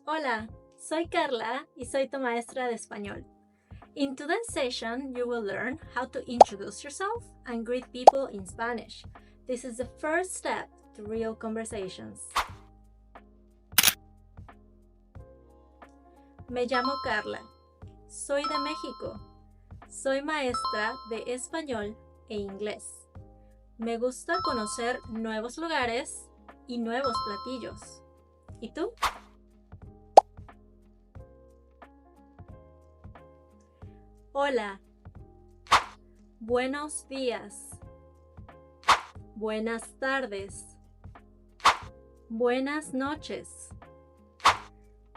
Hola, soy Carla y soy tu maestra de español. In today's session, you will learn how to introduce yourself and greet people in Spanish. This is the first step to real conversations. Me llamo Carla. Soy de México. Soy maestra de español e inglés. Me gusta conocer nuevos lugares y nuevos platillos. ¿Y tú? Hola. Buenos días. Buenas tardes. Buenas noches.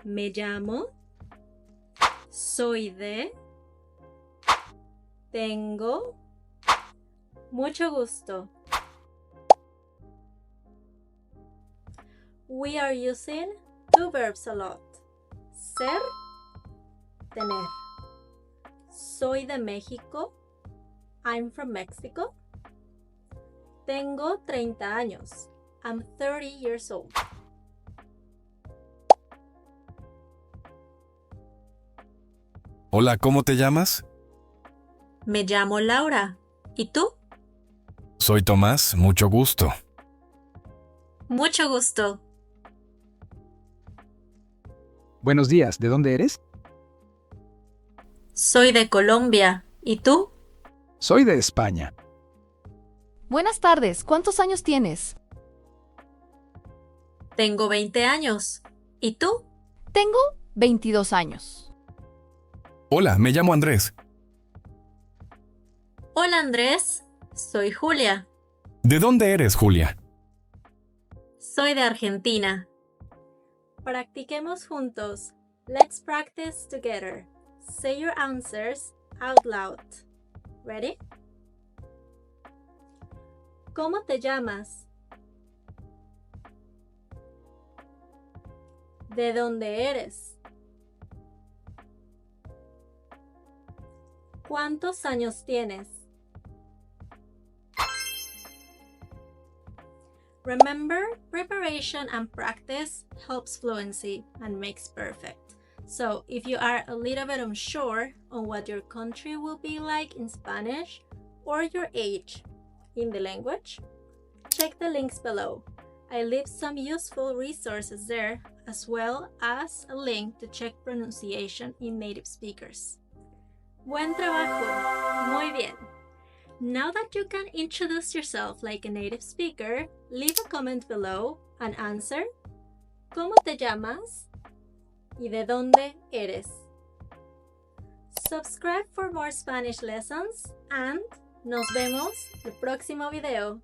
Me llamo. Soy de. Tengo. Mucho gusto. We are using two verbs a lot. Ser, tener. Soy de México. I'm from Mexico. Tengo 30 años. I'm 30 years old. Hola, ¿cómo te llamas? Me llamo Laura. ¿Y tú? Soy Tomás, mucho gusto. Mucho gusto. Buenos días, ¿de dónde eres? Soy de Colombia. ¿Y tú? Soy de España. Buenas tardes, ¿cuántos años tienes? Tengo 20 años. ¿Y tú? Tengo 22 años. Hola, me llamo Andrés. Hola Andrés. Soy Julia. ¿De dónde eres, Julia? Soy de Argentina. Practiquemos juntos. Let's practice together. Say your answers out loud. Ready? ¿Cómo te llamas? ¿De dónde eres? ¿Cuántos años tienes? Remember, preparation and practice helps fluency and makes perfect. So, if you are a little bit unsure on what your country will be like in Spanish or your age in the language, check the links below. I leave some useful resources there, as well as a link to check pronunciation in native speakers. Buen trabajo! Muy bien! Now that you can introduce yourself like a native speaker, leave a comment below and answer ¿Cómo te llamas? ¿Y de dónde eres? Subscribe for more Spanish lessons and nos vemos el próximo video.